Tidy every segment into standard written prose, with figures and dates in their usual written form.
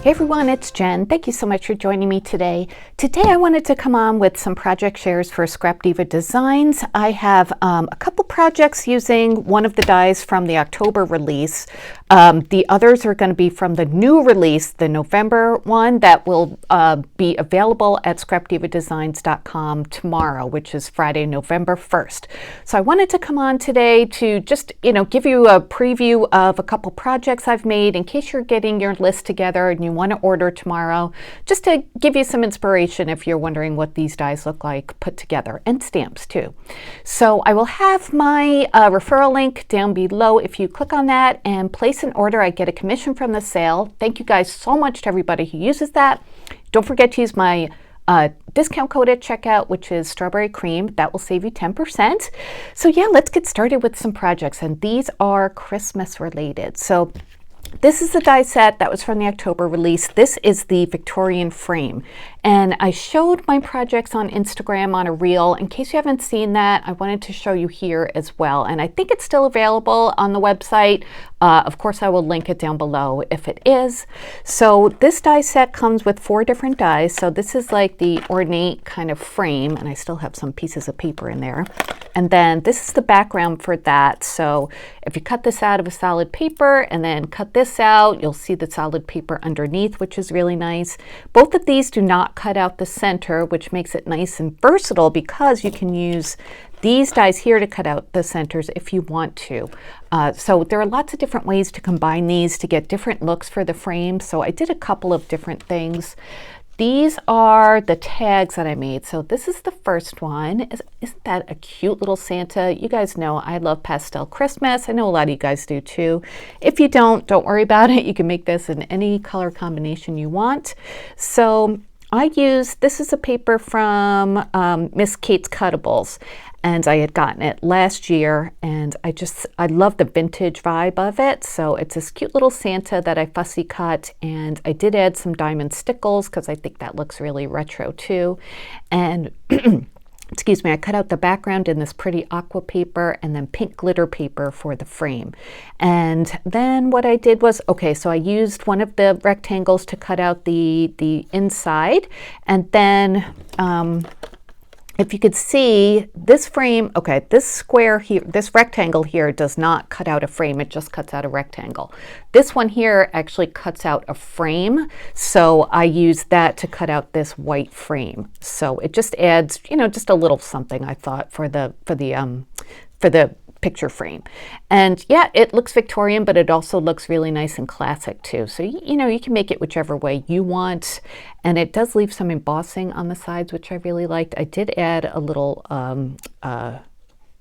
Hey everyone, it's Jen. Thank you so much for joining me today. Today I wanted to come on with some project shares for Scrap Diva Designs. I have a couple projects using one of the dies from the October release. The others are going to be from the new release, the November one that will be available at scrapdivadesigns.com tomorrow, which is Friday, November 1st. So I wanted to come on today to just, give you a preview of a couple projects I've made in case you're getting your list together and you want to order tomorrow, just to give you some inspiration if you're wondering what these dies look like put together, and stamps too. So I will have my referral link down below. If you click on that and place an order, I get a commission from the sale. Thank you guys so much to everybody who uses that. Don't forget to use my discount code at checkout, which is strawberry cream. That will save you 10%. So yeah, let's get started with some projects, and these are Christmas related. So this is the die set that was from the October release. This is the Victorian Frame. And I showed my projects on Instagram on a reel. In case you haven't seen that, I wanted to show you here as well. And I think it's still available on the website. Of course, I will link it down below if it is. So this die set comes with 4 different dies. So this is like the ornate kind of frame, and I still have some pieces of paper in there. And then this is the background for that. So if you cut this out of a solid paper and then cut this out, you'll see the solid paper underneath, which is really nice. Both of these do not cut out the center, which makes it nice and versatile because you can use these dies here to cut out the centers if you want to. So there are lots of different ways to combine these to get different looks for the frame. So I did a couple of different things. These are the tags that I made. So this is the first one. Isn't that a cute little Santa? You guys know I love pastel Christmas. I know a lot of you guys do too. If you don't worry about it. You can make this in any color combination you want. So this is a paper from Miss Kate's Cuttables, and I had gotten it last year, and I love the vintage vibe of it. So it's this cute little Santa that I fussy cut, and I did add some diamond stickles because I think that looks really retro too. And excuse me, I cut out the background in this pretty aqua paper and then pink glitter paper for the frame. And then what I did was, so I used one of the rectangles to cut out the inside. And then if you could see this frame, this square here, this rectangle here does not cut out a frame, it just cuts out a rectangle. This one here actually cuts out a frame, so I use that to cut out this white frame. So it just adds, just a little something, I thought, for the picture frame. And yeah, it looks Victorian, but it also looks really nice and classic too. So, you can make it whichever way you want. And it does leave some embossing on the sides, which I really liked. I did add a little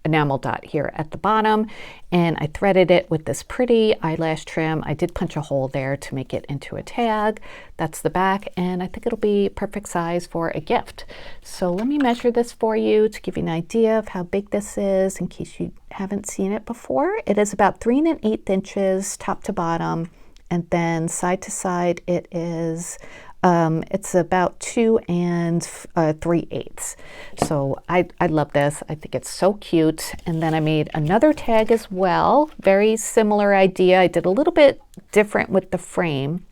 enamel dot here at the bottom, and I threaded it with this pretty eyelash trim. I did punch a hole there to make it into a tag. That's the back, and I think it'll be perfect size for a gift. So let me measure this for you to give you an idea of how big this is in case you haven't seen it before. It is about 3 1/8 inches top to bottom, and then side to side it is it's about 2 3/8. So I love this. I think it's so cute. And then I made another tag as well. Very similar idea. I did a little bit different with the frame,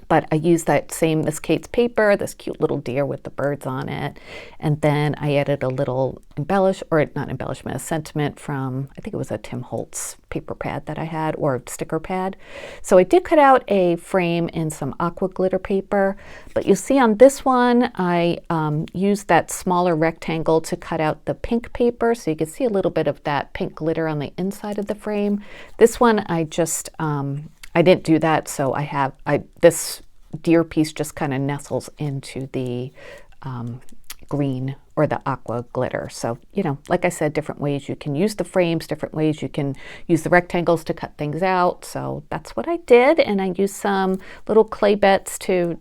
but I used that same Miss Kate's paper, this cute little deer with the birds on it. And then I added a little a sentiment from, I think it was a Tim Holtz paper pad that I had, or sticker pad. So I did cut out a frame in some aqua glitter paper, but you'll see on this one, I used that smaller rectangle to cut out the pink paper. So you can see a little bit of that pink glitter on the inside of the frame. This one, I didn't do that, so this deer piece just kind of nestles into the green or the aqua glitter. So, like I said, different ways you can use the frames, different ways you can use the rectangles to cut things out. So that's what I did, and I used some little clay bits to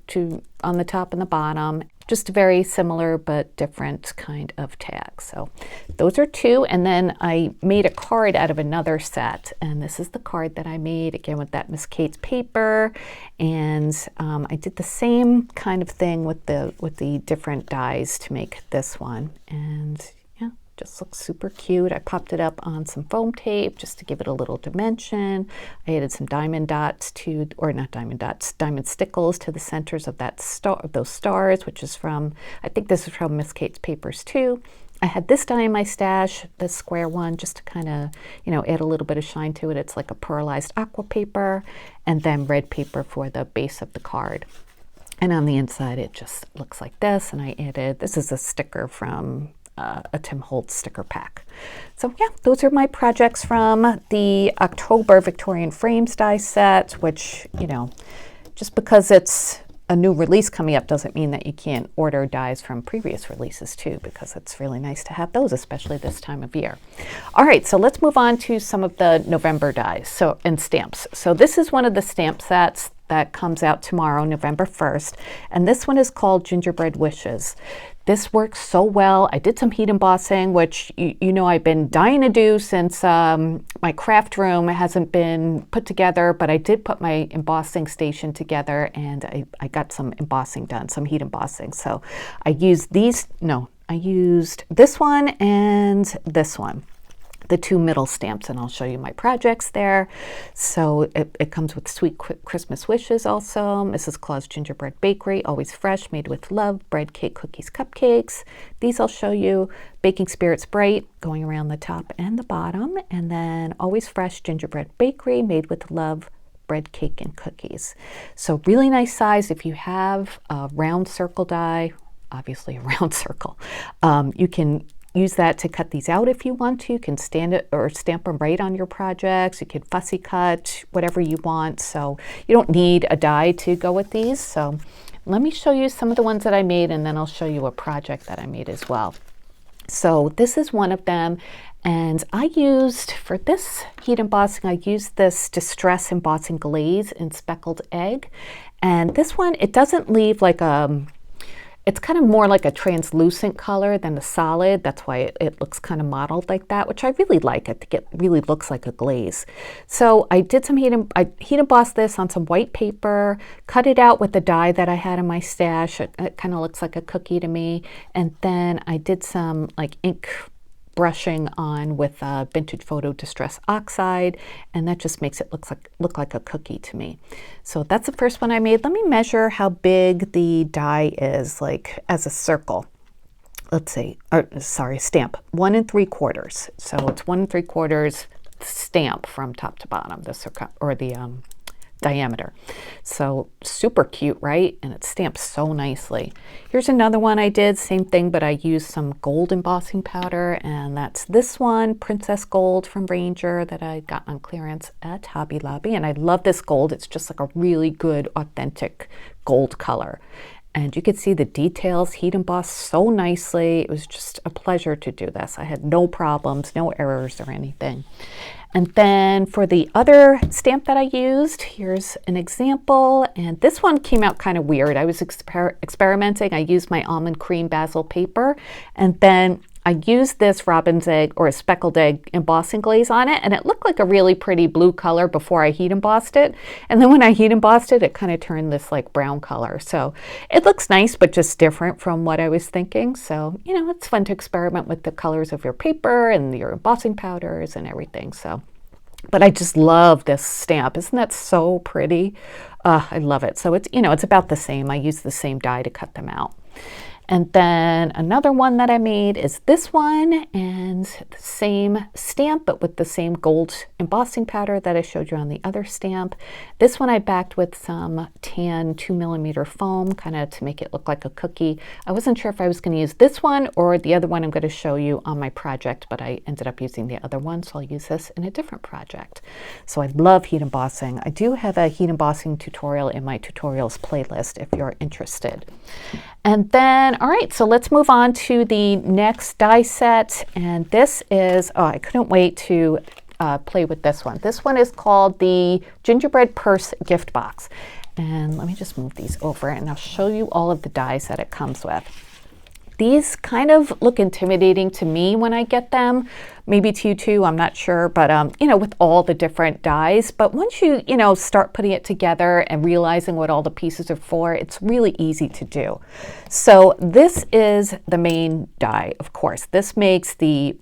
on the top and the bottom. Just a very similar but different kind of tag. So those are 2, and then I made a card out of another set, and this is the card that I made again with that Miss Kate's paper, and I did the same kind of thing with the different dies to make this one, and yeah, Just looks super cute. I popped it up on some foam tape just to give it a little dimension. I added some diamond dots to, or not diamond dots, diamond stickles to the centers of that star, those stars, which is from, I think this is from Miss Kate's Papers too. I had this die in my stash, this square one, just to kind of, you know, add a little bit of shine to it. It's like a pearlized aqua paper, and then red paper for the base of the card. And on the inside, it just looks like this. And I added, this is a sticker from a Tim Holtz sticker pack. So yeah, those are my projects from the October Victorian Frames die set, which, you know, just because it's a new release coming up doesn't mean that you can't order dies from previous releases too, because it's really nice to have those, especially this time of year. All right, so let's move on to some of the November dies and stamps. So this is one of the stamp sets that comes out tomorrow, November 1st, and this one is called Gingerbread Wishes. This works so well. I did some heat embossing, which you know I've been dying to do since my craft room hasn't been put together, but I did put my embossing station together, and I got some embossing done, some heat embossing. So I used I used this one and this one, the two middle stamps, and I'll show you my projects there. So it comes with Sweet Christmas Wishes also, Mrs. Claus Gingerbread Bakery, Always Fresh, Made with Love, Bread, Cake, Cookies, Cupcakes. These I'll show you. Baking Spirits Bright, going around the top and the bottom, and then Always Fresh Gingerbread Bakery, Made with Love, Bread, Cake, and Cookies. So really nice size. If you have a round circle die, obviously a round circle, you can use that to cut these out if you want to. You can stand it or stamp them right on your projects. You can fussy cut, whatever you want. So you don't need a die to go with these. So let me show you some of the ones that I made, and then I'll show you a project that I made as well. So this is one of them. And I used, for this heat embossing, I used this Distress Embossing Glaze in Speckled Egg. And this one, it doesn't leave like it's kind of more like a translucent color than a solid. That's why it looks kind of modeled like that, which I really like. I think it really looks like a glaze. So I did some I heat embossed this on some white paper, cut it out with the die that I had in my stash. It kind of looks like a cookie to me. And then I did some like ink brushing on with Vintage Photo Distress Oxide, and that just makes it look like a cookie to me. So that's the first one I made. Let me measure how big the die is, like as a circle. Let's see, stamp, 1 3/4. So it's 1 3/4 stamp from top to bottom, the circle or the diameter. So super cute, right? And it stamps so nicely. Here's another one I did, same thing, but I used some gold embossing powder, and that's this one, Princess Gold from Ranger, that I got on clearance at Hobby Lobby. And I love this gold. It's just like a really good, authentic gold color. And you could see the details heat embossed so nicely. It was just a pleasure to do this. I had no problems, no errors or anything. And then for the other stamp that I used, here's an example. And this one came out kind of weird. I was experimenting. I used my almond cream basil paper, and then I used this robin's egg or a speckled egg embossing glaze on it, and it looked like a really pretty blue color before I heat embossed it. And then when I heat embossed it, it kind of turned this like brown color. So it looks nice, but just different from what I was thinking. So, you know, it's fun to experiment with the colors of your paper and your embossing powders and everything. So, but I just love this stamp. Isn't that so pretty? I love it. So it's, you know, it's about the same. I use the same die to cut them out. And then another one that I made is this one, and the same stamp, but with the same gold embossing powder that I showed you on the other stamp. This one I backed with some tan 2mm foam, kind of to make it look like a cookie. I wasn't sure if I was going to use this one or the other one I'm going to show you on my project, but I ended up using the other one, so I'll use this in a different project. So I love heat embossing. I do have a heat embossing tutorial in my tutorials playlist if you're interested. And then, all right, so let's move on to the next die set. And this is, oh, I couldn't wait to play with this one. This one is called the Gingerbread Purse Gift Box. And let me just move these over and I'll show you all of the dies that it comes with. These kind of look intimidating to me when I get them, maybe to you too, I'm not sure, but you know, with all the different dies. But once you start putting it together and realizing what all the pieces are for, it's really easy to do. So this is the main die, of course. This makes the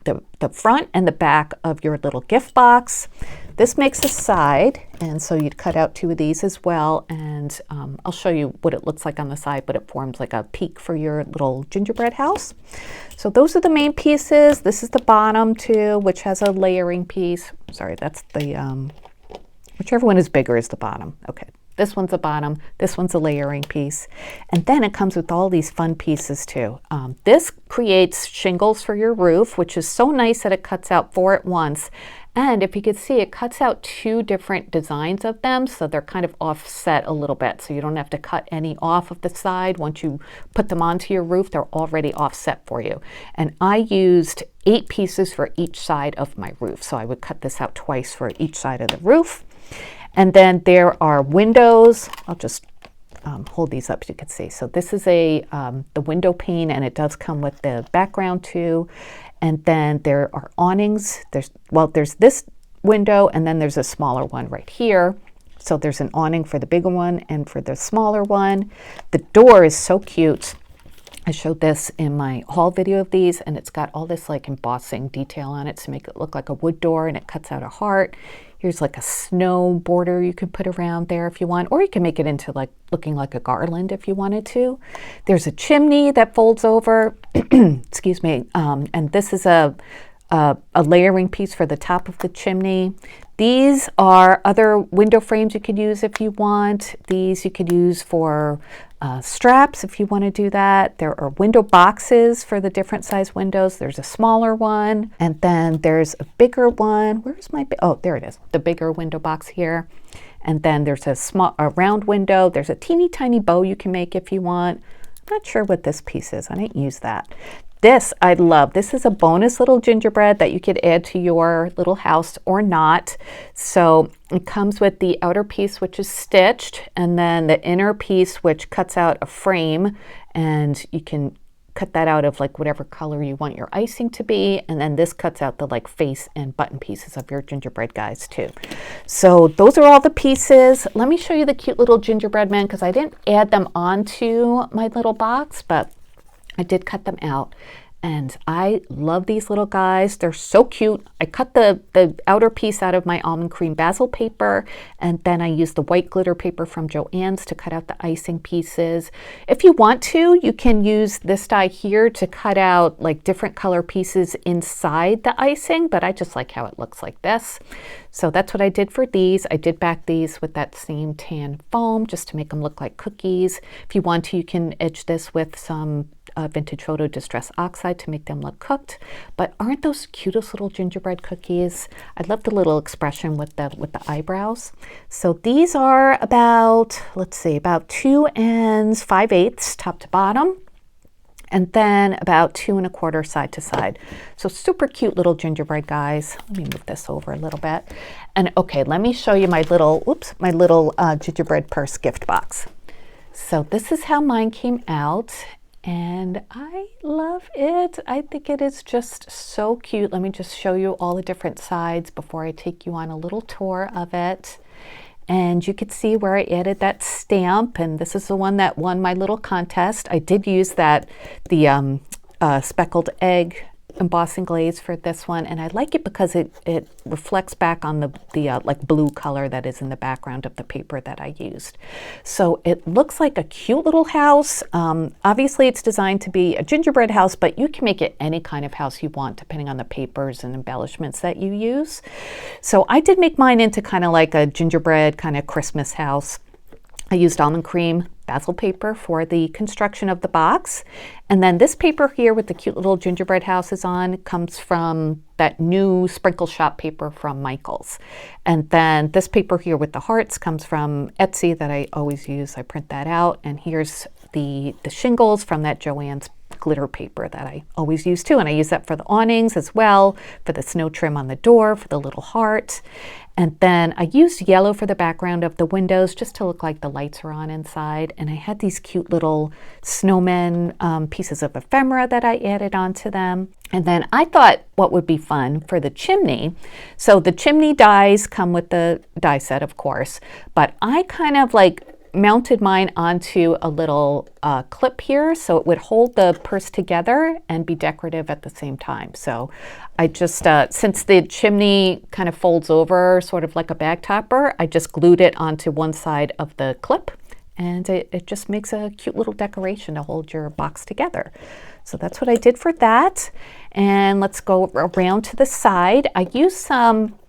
front and the back of your little gift box. This makes a side, and so you'd cut out 2 of these as well, and I'll show you what it looks like on the side, but it forms like a peak for your little gingerbread house. So those are the main pieces. This is the bottom too, which has a layering piece. Sorry, that's the, whichever one is bigger is the bottom. Okay, this one's the bottom, this one's a layering piece. And then it comes with all these fun pieces too. This creates shingles for your roof, which is so nice that it cuts out 4 at once. And if you can see, it cuts out 2 different designs of them, so they're kind of offset a little bit, so you don't have to cut any off of the side. Once you put them onto your roof, they're already offset for you. And I used 8 pieces for each side of my roof, so I would cut this out twice for each side of the roof. And then there are windows. I'll just hold these up so you can see. So this is the window pane, and it does come with the background too. And then there are awnings. There's this window, and then there's a smaller one right here. So there's an awning for the bigger one and for the smaller one. The door is so cute. I showed this in my haul video of these, and it's got all this like embossing detail on it to make it look like a wood door, and it cuts out a heart. Here's like a snow border you could put around there if you want, or you can make it into like looking like a garland if you wanted to. There's a chimney that folds over, excuse me, and this is a layering piece for the top of the chimney. These are other window frames you could use if you want. These you could use for straps if you want to do that. There are window boxes for the different size windows. There's a smaller one, and then there's a bigger one. Where's my, oh, there it is, the bigger window box here. And then there's a round window. There's a teeny tiny bow you can make if you want. I'm not sure what this piece is. I didn't use that. This I love. This is a bonus little gingerbread that you could add to your little house or not. So it comes with the outer piece, which is stitched, and then the inner piece, which cuts out a frame, and you can cut that out of like whatever color you want your icing to be. And then this cuts out the like face and button pieces of your gingerbread guys too. So those are all the pieces. Let me show you the cute little gingerbread men, because I didn't add them onto my little box, but I did cut them out, and I love these little guys. They're so cute. I cut the outer piece out of my almond cream basil paper, and then I used the white glitter paper from Joann's to cut out the icing pieces. If you want to, you can use this die here to cut out like different color pieces inside the icing, but I just like how it looks like this. So that's what I did for these. I did back these with that same tan foam just to make them look like cookies. If you want to, you can edge this with some vintage photo distress oxide to make them look cooked. But aren't those cutest little gingerbread cookies? I love the little expression with the eyebrows. So these are about, let's see, about 2 5/8 top to bottom, and then about 2 1/4 side to side. So super cute little gingerbread guys. Let me move this over a little bit. And okay, let me show you my little, my little gingerbread purse gift box. So this is how mine came out, and I love it. I think it is just so cute. Let me just show you all the different sides before I take you on a little tour of it. And you could see where I added that stamp, and this is the one that won my little contest. I did use the speckled egg embossing glaze for this one, and I like it because it reflects back on the like blue color that is in the background of the paper that I used. So it looks like a cute little house. Obviously it's designed to be a gingerbread house, but you can make it any kind of house you want depending on the papers and embellishments that you use. So I did make mine into kind of like a gingerbread kind of Christmas house. I used almond cream basil paper for the construction of the box. And then this paper here with the cute little gingerbread houses on comes from that new sprinkle shop paper from Michael's. And then this paper here with the hearts comes from Etsy that I always use. I print that out. And here's the shingles from that Joann's glitter paper that I always use too. And I use that for the awnings as well, for the snow trim on the door, for the little heart. And then I used yellow for the background of the windows just to look like the lights are on inside. And I had these cute little snowmen pieces of ephemera that I added onto them. And then I thought what would be fun for the chimney. So the chimney dies come with the die set, of course, but I kind of like mounted mine onto a little clip here so it would hold the purse together and be decorative at the same time. So I just, since the chimney kind of folds over sort of like a bag topper, I just glued it onto one side of the clip, and it just makes a cute little decoration to hold your box together. So that's what I did for that. And let's go around to the side. I used some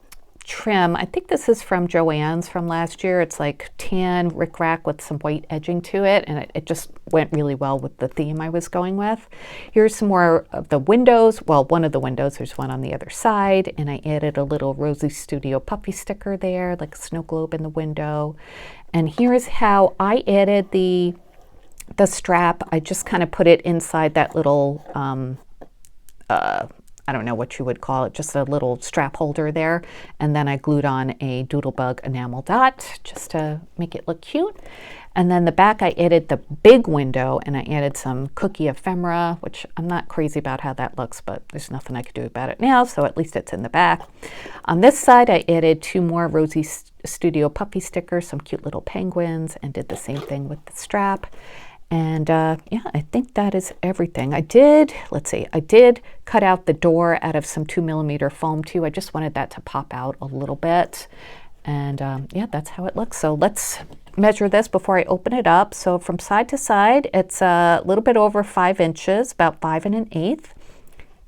trim. I think this is from Joann's from last year. It's like tan rickrack with some white edging to it, and it just went really well with the theme I was going with. Here's some more of the windows. Well, one of the windows, there's one on the other side, and I added a little Rosie Studio puffy sticker there, like a snow globe in the window. And here's how I added the strap. I just kind of put it inside that little I don't know what you would call it, just a little strap holder there. And then I glued on a Doodlebug enamel dot just to make it look cute. And then the back, I added the big window, and I added some cookie ephemera, which I'm not crazy about how that looks, but there's nothing I could do about it now, so at least it's in the back. On this side, I added 2 more Rosie Studio puffy stickers, some cute little penguins, and did the same thing with the strap. And yeah, I think that is everything. I did cut out the door out of some 2mm foam too. I just wanted that to pop out a little bit. And yeah, that's how it looks. So let's measure this before I open it up. So from side to side, it's a little bit over 5 inches, about 5 1/8.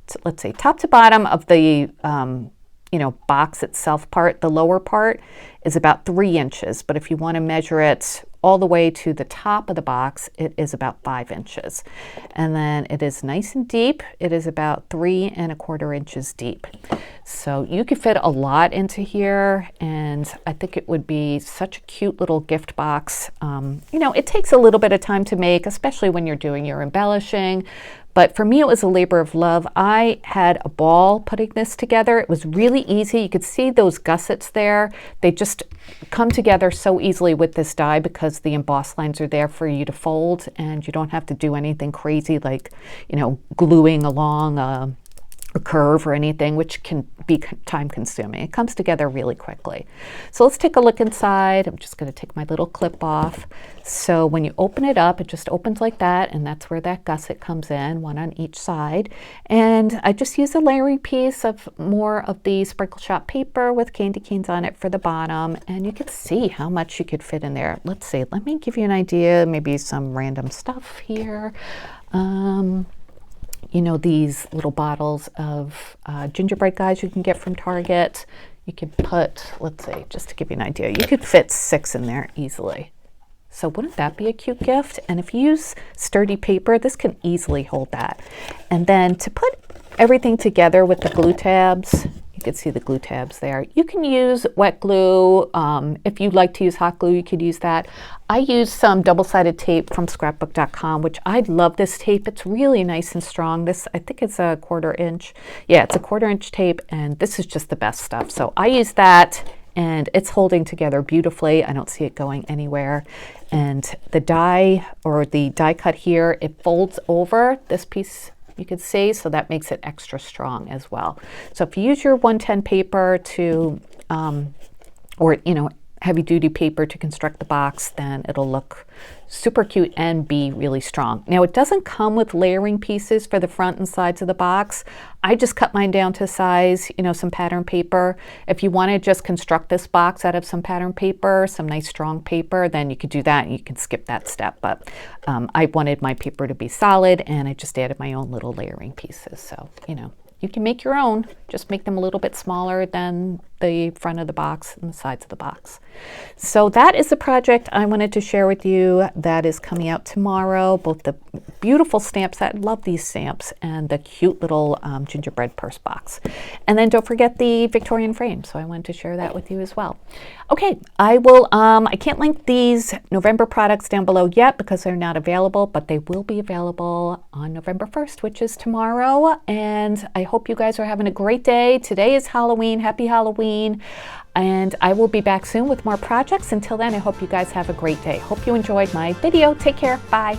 So let's say top to bottom of the box itself part, the lower part is about 3 inches. But if you want to measure it all the way to the top of the box, it is about 5 inches. And then it is nice and deep. It is about 3 1/4 inches deep. So you could fit a lot into here, and I think it would be such a cute little gift box. It takes a little bit of time to make, especially when you're doing your embellishing. But for me, it was a labor of love. I had a ball putting this together. It was really easy. You could see those gussets there. They just come together so easily with this die because the embossed lines are there for you to fold, and you don't have to do anything crazy like, gluing along a curve or anything, which can be time consuming. It comes together really quickly. So let's take a look inside. I'm just going to take my little clip off. So when you open it up, it just opens like that, and that's where that gusset comes in, one on each side. And I just used a layering piece of more of the Sprinkle Shop paper with candy canes on it for the bottom, and you can see how much you could fit in there. Let's see, let me give you an idea, maybe some random stuff here. These little bottles of gingerbread guys you can get from Target. You could put, let's see, just to give you an idea, you could fit 6 in there easily. So wouldn't that be a cute gift? And if you use sturdy paper, this can easily hold that. And then to put everything together with the glue tabs, you can see the glue tabs there. You can use wet glue. If you like to use hot glue, you could use that. I used some double-sided tape from scrapbook.com, which I love this tape. It's really nice and strong. This, I think it's a 1/4 inch. Yeah, it's a 1/4 inch tape, and this is just the best stuff. So I use that, and it's holding together beautifully. I don't see it going anywhere. And the die, or the die cut here, it folds over this piece, you can see, so that makes it extra strong as well. So if you use your 110 paper to, heavy duty paper to construct the box, then it'll look super cute and be really strong. Now it doesn't come with layering pieces for the front and sides of the box. I just cut mine down to size, some pattern paper. If you want to just construct this box out of some pattern paper, some nice strong paper, then you could do that and you can skip that step. But I wanted my paper to be solid, and I just added my own little layering pieces. So, You can make your own, just make them a little bit smaller than the front of the box and the sides of the box. So that is the project I wanted to share with you. That is coming out tomorrow. Both the beautiful stamp set, love these stamps, and the cute little gingerbread purse box. And then don't forget the Victorian frame. So I wanted to share that with you as well. Okay, I will, I can't link these November products down below yet because they're not available, but they will be available on November 1st, which is tomorrow. And I hope you guys are having a great day. Today is Halloween. Happy Halloween. And I will be back soon with more projects. Until then, I hope you guys have a great day. Hope you enjoyed my video. Take care. Bye.